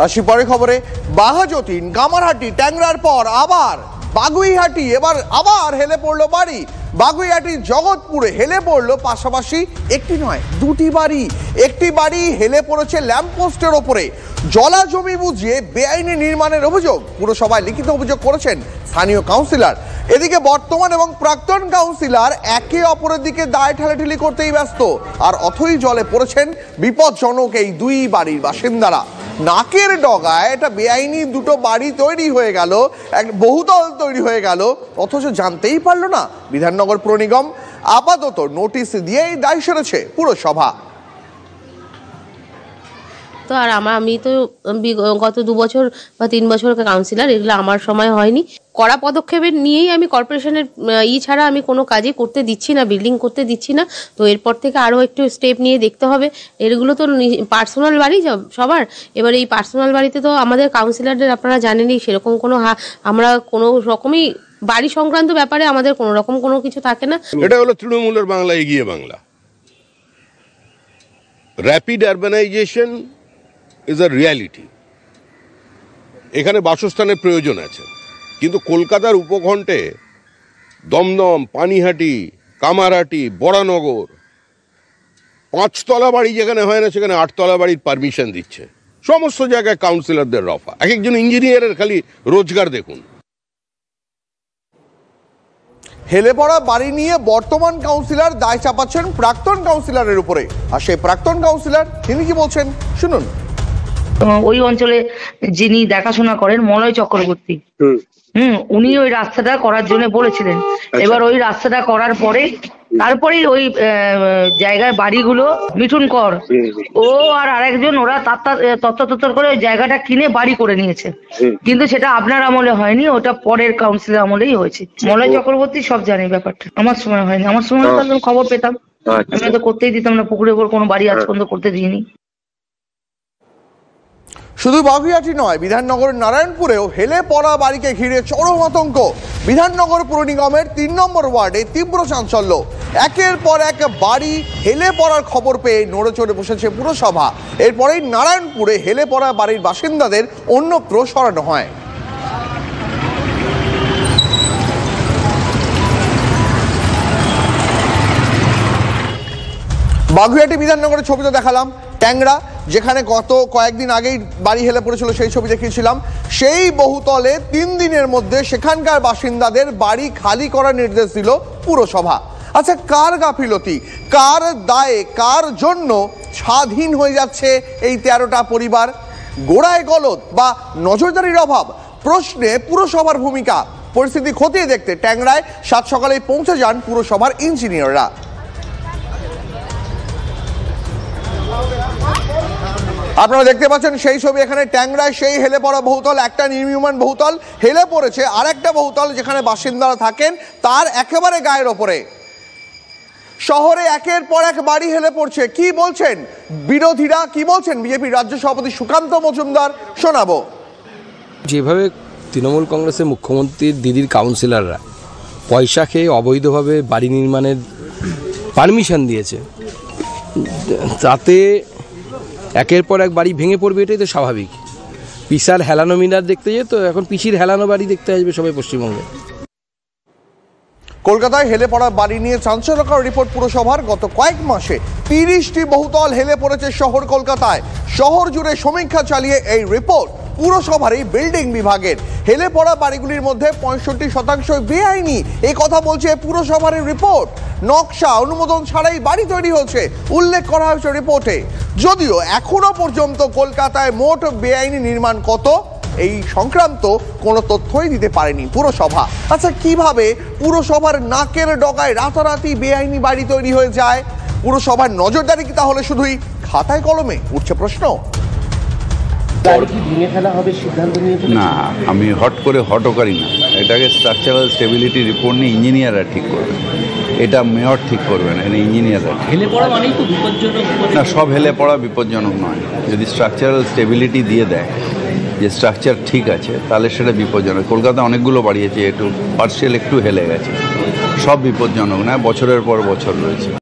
আসি পরে খবরে। বাঘাযতীন, কামারহাটি, ট্যাংরার পর আবার বাগুইহাটি, এবার আবার হেলে পড়লো বাড়ি। বাগুইহাটি জগৎপুরে হেলে পড়লো পাশাপাশি একটি নয় দুটি বাড়ি। একটি বাড়ি হেলে পড়েছে ল্যাম্পপোস্টের ওপরে। জলা জমি বুঝিয়ে বেআইনি নির্মাণের অভিযোগ পুরসভায় লিখিত অভিযোগ করেছেন স্থানীয় কাউন্সিলর। এদিকে বর্তমান এবং প্রাক্তন কাউন্সিলর একে অপরের দিকে দায় ঠেলাঠেলি করতেই ব্যস্ত, আর অথই জলে পড়েছেন বিপজ্জনক এই দুই বাড়ির বাসিন্দারা। নাকের ডগায় এটা বেআইনি দুটো বাড়ি তৈরি হয়ে গেল, এক বহুতল তৈরি হয়ে গেল, অথচ জানতেই পারলো না বিধাননগর পুর নিগম। আপাতত নোটিশ দিয়েই দায় সেরেছে পুরসভা। তো আর আমি তো গত 2 বছর বা 3 বছর কাউন্সিলর, এগুলো আমার সময় হয়নি। কড়া পদক্ষেপের নিয়েই আমি কর্পোরেশনের ছাড়া আমি কোনো কাজই করতে দিচ্ছি না, বিল্ডিং করতে দিচ্ছি না। তো এরপর থেকে আরও একটু স্টেপ নিয়ে দেখতে হবে। এগুলো তো পার্সোনাল বাড়ি সবার, এবার এই পার্সোনাল বাড়িতে তো আমাদের কাউন্সিলরদের আপনারা জানেনই সেরকম কোনো আমরা কোনো রকমই বাড়ি সংক্রান্ত ব্যাপারে আমাদের কোনো রকম কোনো কিছু থাকে না। এটা হলো তৃণমূলের বাংলা, এগিয়ে Bangla. Rapid urbanisation is a reality. এখানে বাসস্থানের প্রয়োজন আছে, কিন্তু কলকাতার উপকণ্ঠে দমদম, পানিহাটি, কামারহাটি, বরানগর 5 তলা বাড়ি যেখানে হয় না সেখানে 8 তলা বাড়ির পারমিশন দিচ্ছে। সমস্ত জায়গায় কাউন্সিলরদের রফা। এক একজন ইঞ্জিনিয়ারের খালি রোজগার দেখুন। হেলে পড়া বাড়ি নিয়ে বর্তমান কাউন্সিলর দায় চাপাচ্ছেন প্রাক্তন কাউন্সিলরের উপরে, আর সেই প্রাক্তন কাউন্সিলর তিনি কি বলছেন শুনুন। ওই অঞ্চলে যিনি দেখাশোনা করেন মলয় চক্রবর্তী, উনি ওই রাস্তাটা করার জন্য বলেছিলেন। এবার ওই রাস্তাটা করার পরে তারপরেই ওই জায়গায় বাড়িগুলো মিঠুন কর ও আর আরেকজন ওরা তত্ত্ব করে ওই জায়গাটা কিনে বাড়ি করে নিয়েছে। কিন্তু সেটা আপনার আমলে হয়নি, ওটা পরের কাউন্সিলের আমলেই হয়েছে। মলয় চক্রবর্তী সব জানে ব্যাপারটা, আমার সময় হয়নি। আমার সময় খবর পেতাম, আমি তো করতেই দিতাম না। পুকুরের উপর কোনো বাড়ি আজ পর্যন্ত করতে দিইনি। শুধু বাগুইহাটি নয়, বিধাননগর নারায়ণপুরেও হেলে পড়া বাড়িকে ঘিরে চরম আতঙ্ক। বিধাননগর পুর নিগমের 3 নম্বর ওয়ার্ডে তীব্র চাঞ্চল্য। একের পর এক বাড়ি হেলে পড়ার খবর পেয়ে নড়ে চড়ে বসেছে পুরসভা। এরপরেই নারায়ণপুরে হেলে পড়া বাড়ির বাসিন্দাদের অন্যত্র সরানো হয়। বাগুইহাটি বিধাননগরের ছবি তো দেখালাম, ট্যাংরা যেখানে গত কয়েকদিন আগেই বাড়ি হেলে পড়েছিল সেই ছবি দেখিয়েছিলাম। সেই বহুতলে 3 দিনের মধ্যে সেখানকার বাসিন্দাদের বাড়ি খালি করার নির্দেশ দিল পুরসভা। আচ্ছা, কার গাফিলতি, কার দায়ে, কার জন্য স্বাধীন হয়ে যাচ্ছে এই 13টা পরিবার? গোড়ায় গলদ বা নজরদারির অভাব? প্রশ্নে পুরসভার ভূমিকা। পরিস্থিতি খতিয়ে দেখতে ট্যাংরায় 7 সকালেই পৌঁছে যান পুরসভার ইঞ্জিনিয়াররা। আপনারা দেখতে পাচ্ছেন সেই ছবি। এখানে ট্যাংরায় সেই হেলে পড়া বহুতল, একটা নির্মীয়মান বহুতল হেলে পড়েছে, আর একটা বহুতল যেখানে বাসিন্দারা থাকেন তার একেবারে গায়ের ওপরে। শহরে একের পর এক বাড়ি হেলে পড়ছে। কি বলছেন বিরোধীরা, কি বলছেন বিজেপির রাজ্য সভাপতি সুকান্ত মজুমদার, শোনাবো। যেভাবে তৃণমূল কংগ্রেসের মুখ্যমন্ত্রীর দিদির কাউন্সিলররা পয়সা খেয়ে অবৈধভাবে বাড়ি নির্মাণের পারমিশন দিয়েছে, তাতে একের পর এক বাড়ি ভেঙে পড়বে, এটাই তো স্বাভাবিক। পিসার হেলানো মিনার দেখতে যেত, এখন পিসির হেলানো বাড়ি দেখতে আসবে সবাই পশ্চিমবঙ্গে। কলকাতায় হেলে পড়া বাড়ি নিয়ে চাঞ্চল্যকর রিপোর্ট পুরসভার। গত কয়েক মাসে 30টি বহুতল হেলে পড়েছে শহর কলকাতায়। শহর জুড়ে সমীক্ষা চালিয়ে এই রিপোর্ট পুরসভারই বিল্ডিং বিভাগের। হেলে পড়া বাড়িগুলির মধ্যে 65% বেআইনি, এই কথা বলছে পুরসভার রিপোর্ট। নকশা অনুমোদন ছাড়াই বাড়ি তৈরি হচ্ছে উল্লেখ করা হয়েছে রিপোর্টে। যদিও এখনো পর্যন্ত কলকাতায় মোট বেআইনি নির্মাণ কত এই সংক্রান্ত কোনো তথ্যই দিতে পারেনি পুরসভা। আচ্ছা, কিভাবে পুরসভার নাকের ডগায় রাতারাতি বেআইনি বাড়ি তৈরি হয়ে যায়? পুরসভার নজরদারি কি তাহলে শুধুই খাতায় কলমে? উঠছে প্রশ্ন। না, আমি হটও করি না। এটাকে স্ট্রাকচারাল স্টেবিলিটি রিপোর্ট নিয়ে ইঞ্জিনিয়াররা ঠিক করবে, এটা মেয়র ঠিক করবে না, এটা ইঞ্জিনিয়াররা। না, সব হেলে পড়া বিপজ্জনক নয়। যদি স্ট্রাকচারাল স্টেবিলিটি দিয়ে দেয় যে স্ট্রাকচার ঠিক আছে, তাহলে সেটা বিপজ্জনক। কলকাতা অনেকগুলো বাড়িয়েছে, একটু পার্সিয়াল একটু হেলে গেছে, সব বিপজ্জনক না, বছরের পর বছর রয়েছে।